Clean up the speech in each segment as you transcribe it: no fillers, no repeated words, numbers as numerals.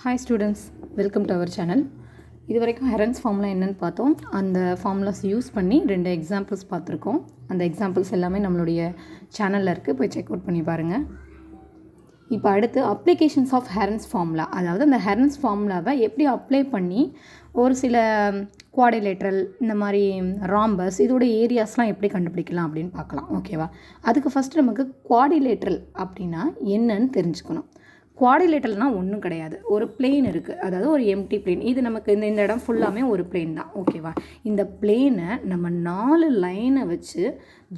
Hi students, welcome to our channel. இது வரைக்கும் Heron's formula என்னென்னு பார்த்தோம். அந்த ஃபார்முலாஸ் யூஸ் பண்ணி 2 எக்ஸாம்பிள்ஸ் பார்த்துருக்கோம். அந்த எக்ஸாம்பிள்ஸ் எல்லாமே நம்மளுடைய சேனலில் இருக்குது, போய் செக் அவுட் பண்ணி பாருங்கள். இப்போ அடுத்து அப்ளிகேஷன்ஸ் ஆஃப் ஹெரன்ஸ் ஃபார்முலா, அதாவது அந்த ஹெரன்ஸ் ஃபார்முலாவை எப்படி அப்ளை பண்ணி ஒரு சில குவாடிலேட்ரல், இந்த மாதிரி ராம்பஸ், இதோட ஏரியாஸ்லாம் எப்படி கண்டுபிடிக்கலாம் அப்படின்னு பார்க்கலாம். ஓகேவா? அதுக்கு ஃபஸ்ட்டு நமக்கு குவாடிலேட்ரல் அப்படின்னா என்னன்னு தெரிஞ்சுக்கணும். குவாடிலேட்டர்னால் ஒன்றும் கிடையாது, ஒரு பிளேன் இருக்குது, அதாவது ஒரு எம்டி பிளேன். இது நமக்கு இந்த இடம் ஃபுல்லாமே ஒரு பிளேன் தான். ஓகேவா? இந்த பிளேனை நம்ம 4 லைனை வச்சு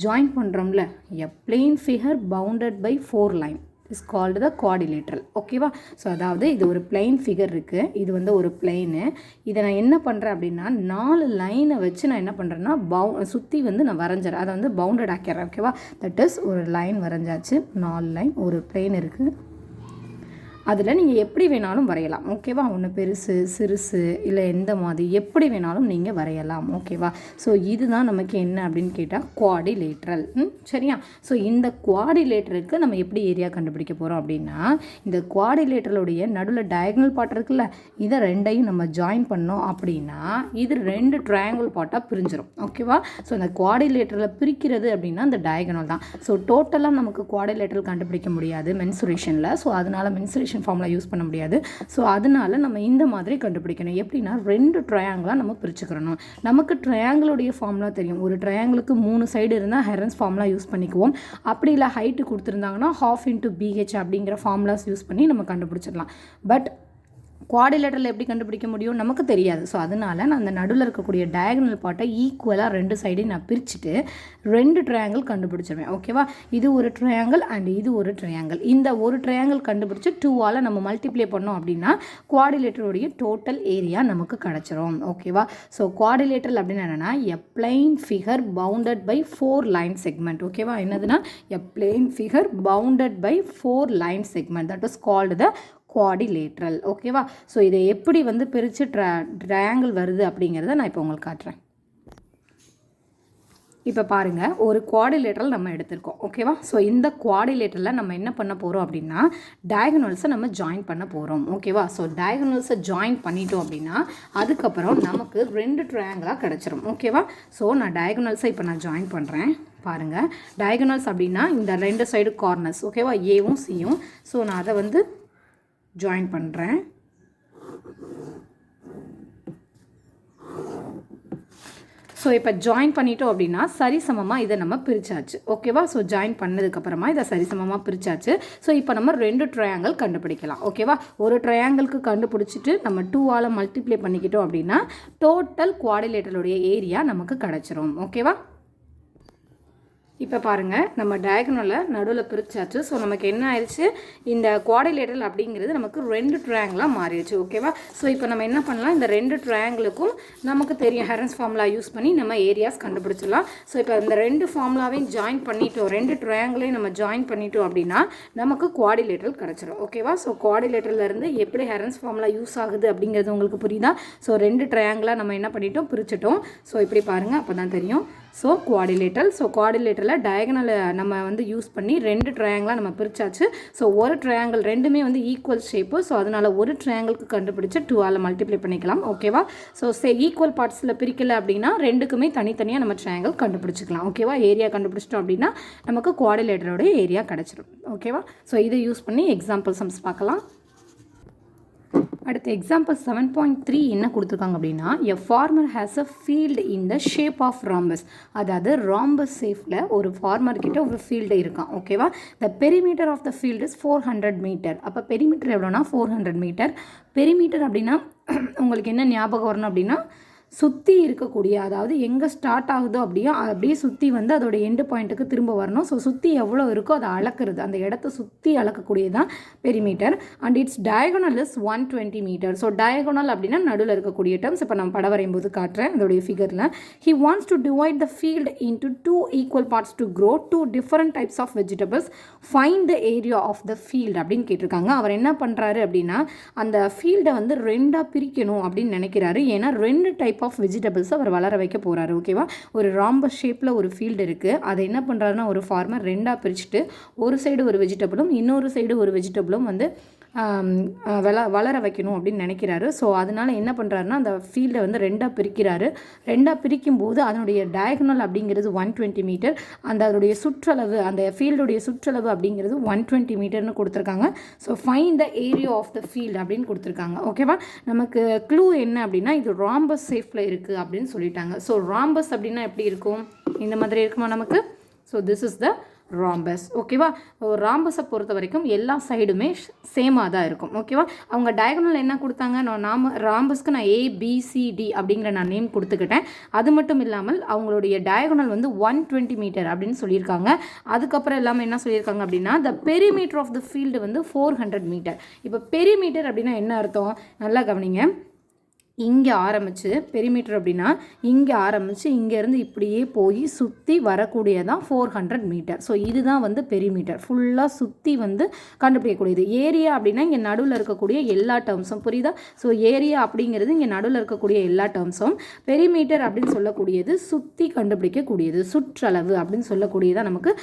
ஜாயின் பண்ணுறோம்ல, a plane figure bounded by 4 line is called the quadrilateral. ஓகேவா? ஸோ அதாவது இது ஒரு பிளெயின் ஃபிகர் இருக்குது, இது வந்து ஒரு பிளெயினு. இதை நான் என்ன பண்ணுறேன் அப்படின்னா 4 லைனை வச்சு நான் என்ன பண்ணுறேன்னா சுற்றி வந்து நான் வரைஞ்சிறேன், அதை வந்து பவுண்டட் ஆக்கிறேன். ஓகேவா? தட் இஸ் ஒரு லைன் வரைஞ்சாச்சு, 4 லைன், ஒரு பிளெயின் இருக்குது. அதில் நீங்கள் எப்படி வேணாலும் வரையலாம். ஓகேவா? ஒன்று பெருசு, சிறுசு, இல்லை எந்த மாதிரி எப்படி வேணாலும் நீங்கள் வரையலாம். ஓகேவா? ஸோ இதுதான் நமக்கு என்ன அப்படின்னு கேட்டால் குவாடிலேட்ரல். சரியா? ஸோ இந்த குவாடிலேட்டருக்கு நம்ம எப்படி ஏரியா கண்டுபிடிக்க போகிறோம் அப்படின்னா, இந்த குவாடிலேட்டருடைய நடுவில் டயகனல் பார்ட் இருக்குல்ல, இதை ரெண்டையும் நம்ம ஜாயின் பண்ணோம் அப்படின்னா இது 2 ட்ரையாங்கிள் பார்ட்டாக பிரிஞ்சிடும். ஓகேவா? ஸோ இந்த குவாடிலேட்டரில் பிரிக்கிறது அப்படின்னா இந்த டயகனல் தான். ஸோ டோட்டலாக நமக்கு குவாடிலேட்டரல் கண்டுபிடிக்க முடியாது மென்சுரேஷனில். ஸோ அதனால் மென்சுரேஷன் ஃபார்முலா யூஸ் பண்ண முடியாது. ஸோ அதனால நம்ம இந்த மாதிரி கண்டுபிடிக்கணும். எப்படின்னா 2 ட்ரையாங்கிளாக நம்ம பிரிச்சுக்கிறணும். நமக்கு ட்ரையாங்கிளுடைய ஃபார்முலா தெரியும். ஒரு ட்ரையாங்கிளுக்கு 3 சைடு இருந்தால் ஹெரன்ஸ் ஃபார்முலா யூஸ் பண்ணிக்குவோம். அப்படி இல்லை ஹைட்டு கொடுத்துருந்தாங்கன்னா 1/2 × BH அப்படிங்கிற ஃபார்முலாஸ் யூஸ் பண்ணி நம்ம கண்டுபிடிச்சிடலாம். பட் குவாடிலேட்டரில் எப்படி கண்டுபிடிக்க முடியும் நமக்கு தெரியாது. ஸோ அதனால் நான் அந்த நடுவில் இருக்கக்கூடிய டயகனல் பார்ட்டை ஈக்குவலாக 2 சைடையும் நான் பிரிச்சுட்டு 2 ட்ரையாங்கிள் கண்டுபிடிச்சிருவேன். ஓகேவா? இது ஒரு ட்ரையாங்கிள் அண்ட் இது ஒரு ட்ரையாங்கிள். இந்த ஒரு ட்ரையாங்கிள் கண்டுபிடிச்சி 2ஆல் நம்ம மல்டிப்ளை பண்ணோம் அப்படின்னா குவாடிலேட்டருடைய டோட்டல் ஏரியா நமக்கு கிடச்சிரும். ஓகேவா? ஸோ குவாடிலேட்டரல் அப்படின்னு என்னென்னா a plane figure bounded by 4 line segment. ஓகேவா? என்னதுன்னா a plane figure bounded by 4 line segment, that is called the quadrilateral. ஓகேவா? ஸோ இதை எப்படி வந்து பிரித்து ட்ரையாங்கிள் வருது அப்படிங்கிறத நான் இப்போ உங்களுக்கு காட்டுறேன். இப்போ பாருங்கள், ஒரு குவாடிலேட்ரல் நம்ம எடுத்திருக்கோம். ஓகேவா? ஸோ இந்த குவாடிலேட்டரில் நம்ம என்ன பண்ண போகிறோம் அப்படின்னா டயகனல்ஸை நம்ம ஜாயின் பண்ண போகிறோம். ஓகேவா? ஸோ டயகனல்ஸை ஜாயின் பண்ணிட்டோம் அப்படின்னா அதுக்கப்புறம் நமக்கு 2 ட்ரையாங்கிளாக கிடச்சிரும். ஓகேவா? ஸோ நான் டயகனல்ஸை இப்போ நான் ஜாயின் பண்ணுறேன். பாருங்கள், டயகனல்ஸ் அப்படின்னா இந்த 2 சைடு கார்னர்ஸ். ஓகேவா? ஏவும் சியும். ஸோ நான் அதை வந்து ஜாயின் பண்ணுறேன். ஸோ இப்போ ஜாயின் பண்ணிட்டோம் அப்படின்னா சரிசமமாக இதை நம்ம பிரித்தாச்சு. ஓகேவா? ஸோ ஜாயின் பண்ணதுக்கப்புறமா இதை சரிசமமாக பிரித்தாச்சு. ஸோ இப்போ நம்ம 2 ட்ரையாங்கிள் கண்டுபிடிக்கலாம். ஓகேவா? ஒரு ட்ரையாங்கிளுக்கு கண்டுபிடிச்சிட்டு நம்ம 2ஆல் மல்டிப்ளை பண்ணிக்கிட்டோம் அப்படின்னா டோட்டல் குவாடிலேட்டருடைய ஏரியா நமக்கு கிடச்சிரும். ஓகேவா? இப்போ பாருங்கள், நம்ம டயகனலில் நடுவில் பிரிச்சாச்சு. ஸோ நமக்கு என்ன ஆயிடுச்சு, இந்த குவாடிலேட்டரல் அப்படிங்கிறது நமக்கு 2 ட்ரையாங்கிளாக மாறிடுச்சு. ஓகேவா? ஸோ இப்போ நம்ம என்ன பண்ணலாம், இந்த 2 ட்ரையாங்கிளுக்கும் நமக்கு தெரியும் ஹெரன்ஸ் ஃபார்முலா யூஸ் பண்ணி நம்ம ஏரியாஸ் கண்டுபிடிச்சிடலாம். ஸோ இப்போ இந்த 2 ஃபார்முலாவையும் ஜாயின் பண்ணிட்டோம், 2 ட்ரையாங்கிளையும் நம்ம ஜாயின் பண்ணிட்டோம் அப்படின்னா நமக்கு குவாடிலேட்டரல் கிடச்சிடும். ஓகேவா? ஸோ குவாடிலேட்டரிலேருந்து எப்படி ஹெரன்ஸ் ஃபார்முலா யூஸ் ஆகுது அப்படிங்கிறது உங்களுக்கு புரியுதா? ஸோ 2 ட்ரையாங்கிளாக நம்ம என்ன பண்ணிட்டோம், பிரிச்சுட்டோம். ஸோ இப்படி பாருங்கள், அப்போ தான் தெரியும். ஸோ குவாடிலேட்டரல், ஸோ குவாடிலேட்டரில் டயகனலை நம்ம வந்து யூஸ் பண்ணி 2 ட்ரையாங்கிளாக நம்ம பிரிச்சாச்சு. ஸோ ஒரு ட்ரையாங்கிள் ரெண்டுமே வந்து ஈக்குவல் ஷேப்பு. ஸோ அதனால் ஒரு ட்ரையாங்கிளுக்கு கண்டுபிடிச்சு 2ஆல் மல்டிப்ளை பண்ணிக்கலாம். ஓகேவா? ஸோ ஈக்குவல் பார்ட்ஸில் பிரிக்கலை அப்படின்னா 2க்குமே தனித்தனியாக நம்ம ட்ரையாங்கிள் கண்டுபிடிச்சிக்கலாம். ஓகேவா? ஏரியா கண்டுபிடிச்சிட்டோம் அப்படின்னா நமக்கு குவாடிலேட்டரோட ஏரியா கிடச்சிடும். ஓகேவா? ஸோ இதை யூஸ் பண்ணி எக்ஸாம்பிள் சம்ஸ் பார்க்கலாம். அடுத்து எக்ஸாம்பிள் 7.3 என்ன கொடுத்துருக்காங்க அப்படின்னா a farmer has a field in the shape of rhombus. அதாவது ராம்பஸ் ஷேப்பில் ஒரு ஃபார்மர் கிட்ட ஒரு ஃபீல்டு இருக்கான். ஓகேவா? The perimeter of the field is 400 meter. அப்போ பெரிமீட்டர் எவ்வளோனா 400 மீட்டர். பெரிமீட்டர் அப்படின்னா உங்களுக்கு என்ன ஞாபகம் வரணும் அப்படின்னா சுற்றி இருக்கக்கூடிய, அதாவது எங்கே ஸ்டார்ட் ஆகுதோ அப்படியே சுற்றி வந்து அதோட எண்டு பாயிண்ட்டுக்கு திரும்ப வரணும். ஸோ சுற்றி எவ்வளோ இருக்கோ அதை அளக்கிறது, அந்த இடத்த சுற்றி அளக்கக்கூடியதான் perimeter. And its diagonal is 120 metre. So diagonal அப்படின்னா நடுவில் இருக்கக்கூடிய டேர்ம்ஸ். இப்போ நம்ம படம் வரையும் போது காட்டுறேன் அதோடைய ஃபிகரில். He wants to divide the field into 2 equal parts to grow 2 different types of vegetables. Find the area of the field அப்படின்னு கேட்டிருக்காங்க. அவர் என்ன பண்ணுறாரு அப்படின்னா அந்த ஃபீல்டை வந்து 2ஆக பிரிக்கணும் அப்படின்னு நினைக்கிறாரு. ஏன்னா 2 டைப் ஆஃப் வெஜிடபிள்ஸ் அவர் வளர வைக்க போகிறாரு. ஓகேவா? ஒரு ராம்பஸ் ஷேப்பில் ஒரு ஃபீல்டு இருக்குது. அதை என்ன பண்ணுறாருன்னா ஒரு ஃபார்மர் 2ஆக பிரிச்சுட்டு ஒரு சைடு ஒரு வெஜிடபிளும் இன்னொரு சைடு ஒரு வெஜிடபிளும் வந்து வளர வைக்கணும் அப்படின்னு நினைக்கிறாரு. ஸோ அதனால் என்ன பண்ணுறாருன்னா அந்த ஃபீல்டை வந்து ரெண்டாக பிரிக்கிறாரு. ரெண்டாக பிரிக்கும்போது அதனுடைய டயகனல் அப்படிங்கிறது 120 மீட்டர், அதனுடைய சுற்றளவு அந்த ஃபீல்டுடைய சுற்றளவு அப்படிங்கிறது 120 மீட்டர்னு கொடுத்துருக்காங்க. So find the area of the field அப்படின்னு கொடுத்துருக்காங்க. ஓகேவா, நமக்கு க்ளூ என்ன அப்படின்னா இது ராம்பஸ் ஷேப்பில் இருக்குது அப்படின்னு சொல்லிட்டாங்க. ஸோ ராம்பஸ் அப்படின்னா எப்படி இருக்கும், இந்த மாதிரி இருக்குமா நமக்கு. So this is the rhombus. ஓகேவா, ராம்பஸை பொறுத்த வரைக்கும் எல்லா சைடுமே சேமாக தான் இருக்கும். ஓகேவா, அவங்க டயகனல் என்ன கொடுத்தாங்க, ராம்பஸ்க்கு நான் ABCD அப்படிங்கிற நான் நேம் கொடுத்துக்கிட்டேன். அது மட்டும் இல்லாமல் அவங்களுடைய டயகனல் வந்து 120 மீட்டர் அப்படின்னு சொல்லியிருக்காங்க. அதுக்கப்புறம் எல்லாமே என்ன சொல்லியிருக்காங்க அப்படின்னா the perimeter of the field வந்து 400 மீட்டர். இப்போ பெரிமீட்டர் அப்படின்னா என்ன அர்த்தம், நல்லா கவனிங்க. இங்கே ஆரம்பித்து பெரிமீட்டர் அப்படின்னா இங்கே ஆரம்பித்து இங்கேருந்து இப்படியே போய் சுற்றி வரக்கூடியதான் 400 மீட்டர். ஸோ இதுதான் வந்து பெரிமீட்டர், ஃபுல்லாக சுற்றி வந்து கண்டுபிடிக்கக்கூடியது. ஏரியா அப்படின்னா இங்கே நடுவில் இருக்கக்கூடிய எல்லா டேர்ம்ஸும், புரியுதா. ஸோ ஏரியா அப்படிங்கிறது இங்கே நடுவில் இருக்கக்கூடிய எல்லா டேர்ம்ஸும், பெரிமீட்டர் அப்படின்னு சொல்லக்கூடியது சுற்றி கண்டுபிடிக்கக்கூடியது, சுற்றளவு அப்படின்னு சொல்லக்கூடியதான் நமக்கு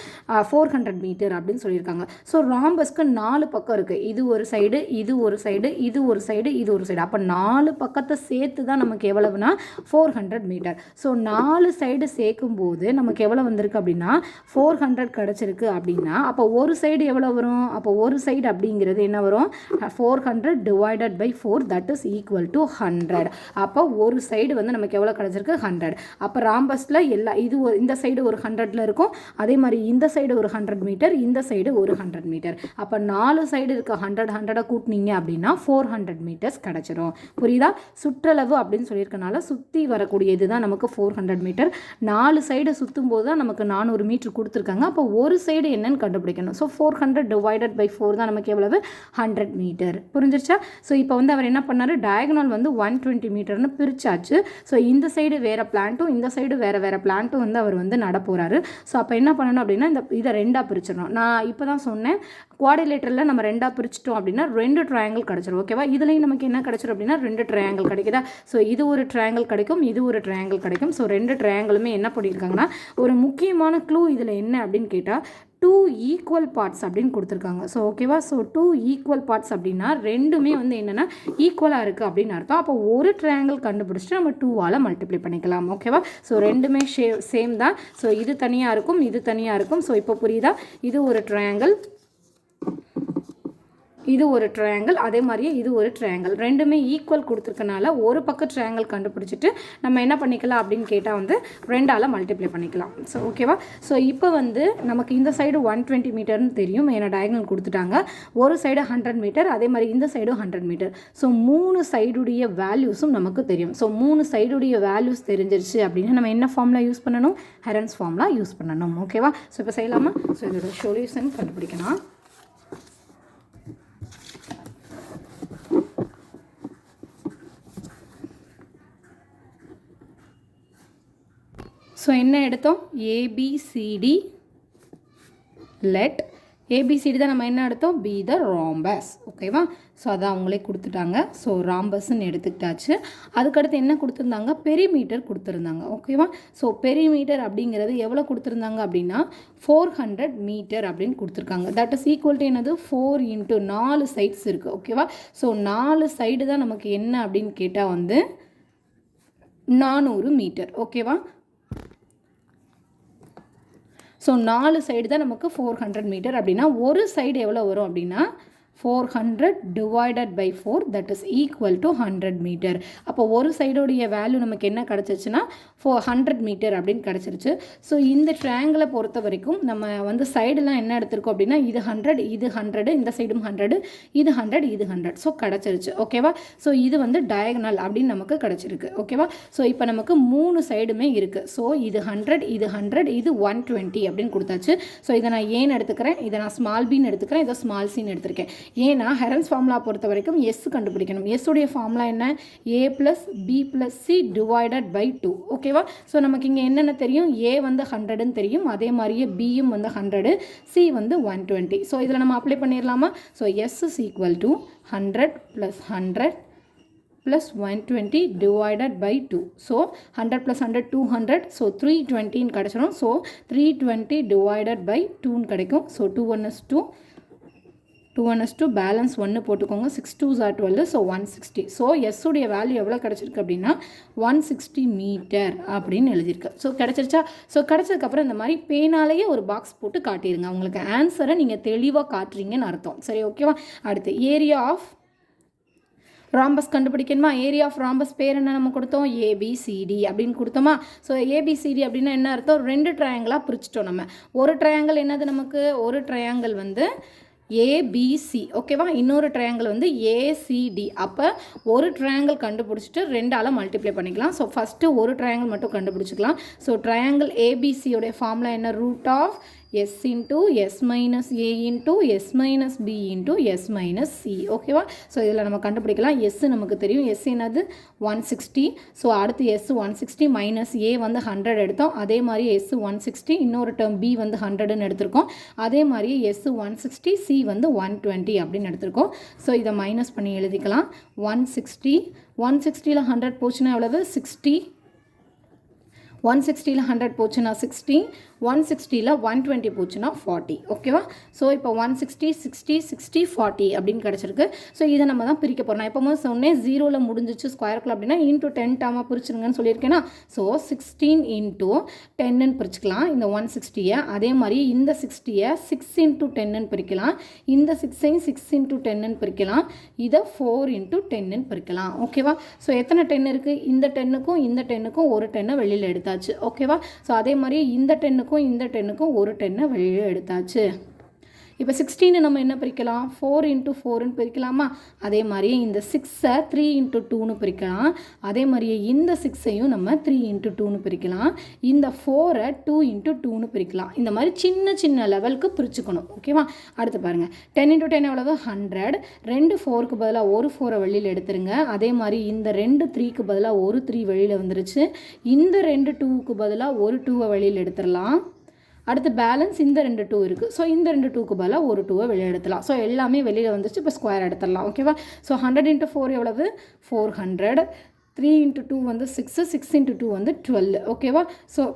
400 மீட்டர் அப்படின்னு சொல்லியிருக்காங்க. ஸோ ராம்பஸ்க்கு 4 பக்கம் இருக்குது, இது ஒரு சைடு, இது ஒரு சைடு, இது ஒரு சைடு, இது ஒரு சைடு. அப்போ 4 பக்கத்தை சேர்த்து தான் நமக்கு எவ்வளவுனா 400 மீட்டர். ஸோ 4 சைடு சேர்க்கும்போது நமக்கு எவ்வளோ வந்திருக்கு அப்படின்னா 400 கிடச்சிருக்கு. அப்படின்னா அப்போ ஒரு சைடு எவ்வளோ வரும், அப்போ ஒரு சைடு அப்படிங்கிறது என்ன வரும், 400 divided by 4 that is equal to 100. அப்போ ஒரு சைடு வந்து நமக்கு எவ்வளோ கிடச்சிருக்கு 100. அப்போ ராம்பஸில் எல்லா இது இந்த சைடு ஒரு 100ல் இருக்கும், அதே மாதிரி இந்த சைடு ஒரு 100 மீட்டர், இந்த சைடு ஒரு 100 மீட்டர். அப்போ 4 சைடு இருக்க 100 கூட்டினீங்க அப்படின்னா 400 மீட்டர்ஸ் கிடச்சிரும். புரியுதா, சுற்றளவு அப்படின்னு சொல்லியிருக்கனால சுற்றி வரக்கூடிய இதுதான் நமக்கு 400 மீட்டர். 4 சைடு சுற்றும் போது தான் நமக்கு 400 மீட்டர் கொடுத்துருக்காங்க. அப்போ ஒரு சைடு என்னன்னு கண்டுபிடிக்கணும். ஸோ 400 டிவைடட் பை 4 தான் நமக்கு எவ்வளவு 100 மீட்டர். புரிஞ்சிருச்சா. ஸோ இப்போ வந்து அவர் என்ன பண்ணார், டயகனல் வந்து 120 மீட்டர்னு பிரிச்சாச்சு. ஸோ இந்த சைடு வேறு பிளான்ட்டும் இந்த சைடு வேறு பிளான்ட்டும் வந்து அவர் வந்து நட போகிறாரு. ஸோ அப்போ என்ன பண்ணணும் அப்படின்னா இதை ரெண்டாக பிரிச்சிடணும். நான் இப்போ தான் சொன்னேன் குவாடிலேட்டரில் நம்ம ரெண்டாக பிரிச்சிட்டோம் அப்படின்னா 2 ட்ரையாங்கிள் கிடச்சிரும். ஓகேவா, இதுலேயும் நமக்கு என்ன கிடச்சிரும் அப்படின்னா 2 ட்ரையாங்கிள் கிடைக்குதா. ஸோ இது ஒரு ட்ரையாங்கிள் கிடைக்கும், இது ஒரு ட்ரையாங்கிள் கிடைக்கும். ஸோ 2 ட்ரையாங்கிளுமே என்ன பண்ணியிருக்காங்கன்னா ஒரு முக்கியமான க்ளூ இதில் என்ன அப்படின்னு கேட்டால் 2 ஈக்குவல் பார்ட்ஸ் அப்படின்னு கொடுத்துருக்காங்க. ஸோ ஓகேவா, ஸோ 2 ஈக்குவல் பார்ட்ஸ் அப்படின்னா ரெண்டுமே வந்து என்னென்னா ஈக்குவலாக இருக்குது அப்படின்னு அர்த்தம். அப்போ ஒரு ட்ரையாங்கிள் கண்டுபிடிச்சிட்டு நம்ம 2ஆல் மல்டிப்ளை பண்ணிக்கலாம். ஓகேவா, ஸோ ரெண்டுமே சேம் தான். ஸோ இது தனியாக இருக்கும், இது தனியாக இருக்கும். ஸோ இப்போ புரியுதா, இது ஒரு ட்ரையாங்கிள், இது ஒரு ட்ரையாங்கிள், அதே மாதிரியே இது ஒரு ட்ரையாங்கிள், ரெண்டுமே ஈக்குவல் கொடுத்துருக்கனால ஒரு பக்கம் ட்ரையாங்கிள் கண்டுபிடிச்சிட்டு நம்ம என்ன பண்ணிக்கலாம் அப்படின்னு கேட்டால் வந்து 2ஆல் மல்டிப்ளை பண்ணிக்கலாம். ஸோ ஓகேவா, ஸோ இப்போ வந்து நமக்கு இந்த சைடு 120 மீட்டர்னு தெரியும், ஏன்னா டயகனல் கொடுத்துட்டாங்க. ஒரு சைடு 100 மீட்டர், அதே மாதிரி இந்த சைடும் 100 மீட்டர். ஸோ 3 சைடுடைய வேல்யூஸும் நமக்கு தெரியும். ஸோ 3 சைடுடைய வேல்யூஸ் தெரிஞ்சிருச்சு அப்படின்னா நம்ம என்ன ஃபார்முலா யூஸ் பண்ணணும், ஹெரன்ஸ் ஃபார்முலா யூஸ் பண்ணணும். ஓகேவா, ஸோ இப்போ செய்யலாமா. ஸோ இதோட சொல்யூஷன் கண்டுபிடிக்கணும். ஸோ என்ன எடுத்தோம், ABCD, லெட் ABCD தான் நம்ம என்ன எடுத்தோம், பி த ராம்பஸ். ஓகேவா, ஸோ அதான் அவங்களே கொடுத்துட்டாங்க. ஸோ ராம்பஸ்ன்னு எடுத்துக்கிட்டாச்சு. அதுக்கடுத்து என்ன கொடுத்துருந்தாங்க, பெரிமீட்டர் கொடுத்துருந்தாங்க. ஓகேவா, ஸோ பெரிமீட்டர் அப்படிங்கிறது எவ்வளோ கொடுத்துருந்தாங்க அப்படின்னா 400 மீட்டர் அப்படின்னு கொடுத்துருக்காங்க. தட் இஸ் ஈக்குவல் டு என்னது 4 × 4 சைட்ஸ் இருக்குது. ஓகேவா, ஸோ 4 சைடு தான் நமக்கு என்ன அப்படின்னு கேட்டால் வந்து 400 மீட்டர். ஓகேவா, ஸோ 4 சைடு தான் நமக்கு 400 மீட்டர். அப்படின்னா ஒரு சைடு எவ்வளோ வரும் அப்படின்னா 400 divided by 4 that is equal to 100 meter. அப்போ ஒரு சைடோடைய வேல்யூ நமக்கு என்ன கிடச்சிச்சுன்னா 100 மீட்டர் அப்படின்னு கிடச்சிருச்சு. ஸோ இந்த ட்ரையாங்கிளை பொறுத்த வரைக்கும் நம்ம வந்து சைடெலாம் என்ன எடுத்திருக்கோம் அப்படின்னா இது 100, இது 100, இந்த சைடும் 100, இது 100, இது 100. ஸோ கிடச்சிருச்சு. ஓகேவா, ஸோ இது வந்து டயகனல் அப்படின்னு நமக்கு கிடச்சிருக்கு. ஓகேவா, ஸோ இப்போ நமக்கு 3 சைடுமே இருக்குது. ஸோ இது 100, இது 100, இது 120 அப்படின்னு கொடுத்தாச்சு. ஸோ இதை நான் ஏன்னு எடுத்துக்கிறேன், இதை நான் ஸ்மால் பின்னு எடுத்துக்கிறேன், இதை ஸ்மால் சின்னு எடுத்திருக்கேன். ஏன்னா ஹெரன்ஸ் ஃபார்முலா பொறுத்த வரைக்கும் எஸ் கண்டுபிடிக்கணும். எஸ் உடைய ஃபார்முலா என்ன, A + B + C divided by 2. ஓகேவா, ஸோ நமக்கு இங்கே என்னென்ன தெரியும், A வந்து 100ன்னு தெரியும், அதே மாதிரியே பியும் வந்து 100, C வந்து 120. ஸோ இதில் நம்ம அப்ளை பண்ணிடலாமா. So S is equal to 100 + 100 plus 120 divided by 2. So 100 plus 100 200. So 320 கிடைச்சிரும். So 320 divided by 2 கிடைக்கும். So 2 1 is 2. 2 1 is 2 பேலன்ஸ் 1 போட்டுக்கோங்க. 6 2s are 12. So 160. So S உடைய வேல்யூ எவ்வளோ கிடச்சிருக்கு அப்படின்னா 160 மீட்டர் அப்படின்னு எழுதியிருக்கு. ஸோ கிடச்சிருச்சா? ஸோ கிடச்சதுக்கப்புறம் இந்த மாதிரி பேனாலேயே ஒரு பாக்ஸ் போட்டு காட்டிடுங்க. உங்களுக்கு ஆன்சரை நீங்கள் தெளிவாக காட்டுறீங்கன்னு அர்த்தம். சரி, ஓகேவா? அடுத்து ஏரியா ஆஃப் ராம்பஸ் கண்டுபிடிக்கணுமா? ஏரியா ஆஃப் ராம்பஸ் பேர் என்ன நம்ம கொடுத்தோம்? ஏபிசிடி அப்படின்னு கொடுத்தோமா? ஸோ ஏபிசிடி அப்படின்னா என்ன அர்த்தம்? 2 ட்ரையாங்கிளாக பிரிச்சிட்டோம் நம்ம. ஒரு ட்ரையாங்கிள் என்னது நமக்கு? ஒரு ட்ரையாங்கிள் வந்து ஏபிசி, ஓகேவா? இன்னொரு ட்ரையாங்கிள் வந்து ஏசிடி. அப்போ ஒரு ட்ரையாங்கிள் கண்டுபிடிச்சிட்டு 2ஆல் மல்டிப்ளை பண்ணிக்கலாம். ஸோ ஃபஸ்ட்டு ஒரு ட்ரையாங்கிள் மட்டும் கண்டுபிடிச்சிக்கலாம். ஸோ ட்ரையாங்கிள் ஏபிசியோடைய ஃபார்முலா என்ன? Root of s into s minus a into s minus b into s minus c, ஓகேவா? ஸோ இதில் நம்ம கண்டுபிடிக்கலாம். s நமக்கு தெரியும். s என்னது? 160. ஸோ அடுத்து s 160 மைனஸ் a வந்து 100 எடுத்தோம். அதே மாதிரி s 160 இன்னொரு டேர்ம் b வந்து 100ன்னு எடுத்திருக்கோம். அதே மாதிரி s 160 c வந்து 120 அப்படின்னு எடுத்திருக்கோம். ஸோ இதை மைனஸ் பண்ணி எழுதிக்கலாம். 160ல் 100 போச்சுன்னா எவ்வளவு? 60. 160ல் 100 போச்சுன்னா 60. 160ல் 120 போச்சுன்னா 40, ஓகேவா? ஸோ இப்போ 160 60 60 40 அப்படின்னு கிடச்சிருக்கு. ஸோ இதை நம்ம தான் பிரிக்க போகிறோம். நான் எப்போவுமே சொன்னேன் 0ல் முடிஞ்சிச்சு ஸ்கொயருக்குள்ள அப்படின்னா இன்ட்டு 10 டாமாக பிரிச்சுருங்கன்னு சொல்லியிருக்கேன்னா. ஸோ 16 இன்ட்டு 10ன்னு பிரிச்சுக்கலாம் இந்த 160யை. அதே மாதிரி இந்த 60யை 6 இன்ட்டு 10ன்னு பிரிக்கலாம். இந்த 6ஐயும் 6 இன்ட்டு 10ன்னு பிரிக்கலாம். இதை 4 இன்ட்டு 10ன்னு பிரிக்கலாம், ஓகேவா? ஸோ எத்தனை 10 இருக்குது? இந்த 10க்கும் இந்த 10க்கும் ஒரு 10 வெளியில் எடுத்தாச்சு, ஓகேவா? ஸோ அதே மாதிரி இந்த 10க்கும் இந்த 10க்கும் ஒரு 10 வெளியே எடுத்தாச்சு. இப்போ 16 நம்ம என்ன பிரிக்கலாம்? 4 இன்ட்டு 4ன்னு பிரிக்கலாமா? அதே மாதிரியே இந்த 6ஐ 3 இன்ட்டு 2ன்னு பிரிக்கலாம். அதே மாதிரியே இந்த 6ஐயும் நம்ம 3 இன்ட்டு 2ன்னு பிரிக்கலாம். இந்த 4ஐ 2 இன்ட்டு 2ன்னு பிரிக்கலாம். இந்த மாதிரி சின்ன சின்ன லெவலுக்கு பிரிச்சுக்கணும், ஓகேவா? அடுத்து பாருங்கள். 10 இன்ட்டு 10 எவ்வளவு? 100. 2 4க்கு பதிலாக ஒரு 4ஐ வெளியில் எடுத்துருங்க. அதே மாதிரி இந்த 2 3க்கு பதிலாக ஒரு 3 வெளியில் வந்துருச்சு. இந்த 2 2க்கு பதிலாக ஒரு 2ஐ வெளியில் எடுத்துடலாம். அடுத்து பேலன்ஸ் இந்த 2 2 இருக்குது. ஸோ இந்த 2 2க்கு பதிலாக ஒரு 2ஐ வெளியே எடுத்துலாம். ஸோ எல்லாமே வெளியில் வந்துச்சு. இப்போ ஸ்கொயர் எடுத்துடலாம், ஓகேவா? ஸோ 100 இன்ட்டு 4 எவ்வளவு? 400. 3 இன்ட்டு 2 வந்து 6. 6 இன்ட்டு 2 வந்து 12, ஓகேவா? ஸோ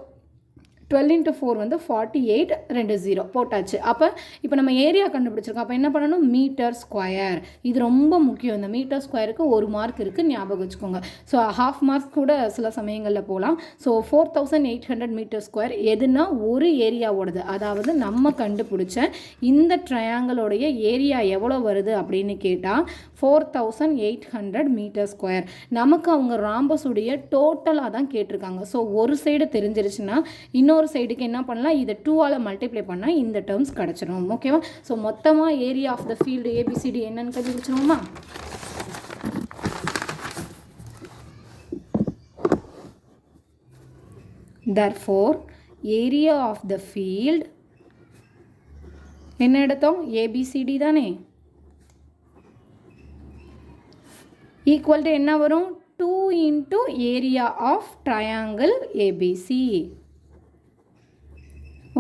12 இன்ட்டு 4 வந்து 48. 2 0 போட்டாச்சு. அப்போ இப்போ நம்ம ஏரியா கண்டுபிடிச்சிருக்கோம். அப்போ என்ன பண்ணணும்? Meter square. இது ரொம்ப முக்கியம். இந்த மீட்டர் ஸ்கொயருக்கு 1 மார்க் இருக்குது, ஞாபகம் வச்சுக்கோங்க. ஸோ ½ மார்க் கூட சில சமயங்களில் போகலாம். ஸோ 4800 மீட்டர் ஸ்கொயர் எதுனா ஒரு ஏரியாவோடது. அதாவது நம்ம கண்டுபிடிச்ச இந்த ட்ரையாங்கிளோடைய ஏரியா எவ்வளோ வருது அப்படின்னு கேட்டால் 4800 மீட்டர் ஸ்கொயர். நமக்கு அவங்க ராம்பஸுடைய டோட்டலாக தான் கேட்டிருக்காங்க. ஸோ ஒரு சைடு தெரிஞ்சிருச்சுன்னா இன்னொரு சைடுக்கு என்ன பண்ணலாம்? இதை 2ஆல் மல்டிப்ளை பண்ணால் இந்த டேர்ம்ஸ் கிடச்சிடும், ஓகேவா? ஸோ மொத்தமாக area of the field ABCD என்னன்னு கண்டுபிடிச்சிருவோமா? Therefore area of the field என்ன எடுத்தோம்? ஏபிசிடி தானே. ஈக்குவல் டு என்ன வரும்? 2 into area of triangle ABC,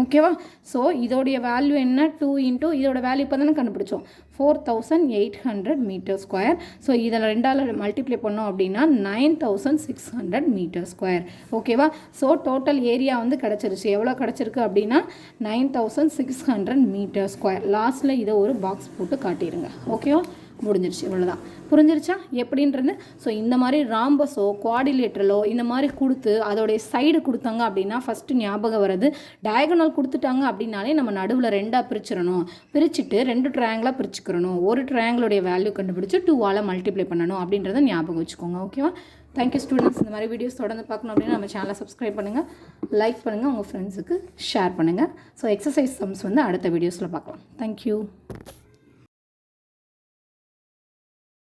ஓகேவா? ஸோ இதோடைய வேல்யூ என்ன? 2 இன்ட்டு இதோட வேல்யூ இப்போ தானே கண்டுபிடிச்சோம் 4800 மீட்டர் ஸ்கொயர். ஸோ இதில் 2ஆல் மல்டிப்ளை பண்ணோம் அப்படின்னா 9600 மீட்டர் ஸ்கொயர், ஓகேவா? ஸோ டோட்டல் ஏரியா வந்து கிடச்சிருச்சு. எவ்வளோ கிடச்சிருக்கு அப்படின்னா 9600 மீட்டர் ஸ்கொயர். லாஸ்ட்டில் இதை ஒரு பாக்ஸ் போட்டு காட்டிடுங்க, ஓகேவா? முடிஞ்சிருச்சு. இவ்வளோதான். புரிஞ்சிருச்சா எப்படின்றது? ஸோ இந்த மாதிரி ராம்பஸோ குவாடிலேட்டரலோ இந்த மாதிரி கொடுத்து அதோடைய சைடு கொடுத்தாங்க அப்படின்னா ஃபஸ்ட்டு ஞாபகம் வர்றது டயகனல் கொடுத்துட்டாங்க அப்படின்னாலே நம்ம நடுவில் 2ஆக பிரிச்சிடணும். பிரிச்சுட்டு 2 ட்ரையாங்கிளாக பிரிச்சுக்கிறணும். ஒரு ட்ரையாங்கிளோடைய வேல்யூ கண்டுபிடிச்சி 2ஆல் மல்டிப்ளை பண்ணணும் அப்படின்றத ஞாபகம் வச்சுக்கோங்க, ஓகேவா? Thank you students. இந்த மாதிரி வீடியோஸ் தொடர்ந்து பார்க்கணும் அப்படின்னா நம்ம சேனலை சப்ஸ்கிரைப் பண்ணுங்கள், லைக் பண்ணுங்கள், உங்கள் ஃப்ரெண்ட்ஸுக்கு ஷேர் பண்ணுங்கள். ஸோ எக்ஸசைஸ் சம்ஸ் வந்து அடுத்த வீடியோஸில் பார்க்கலாம். தேங்க்யூ.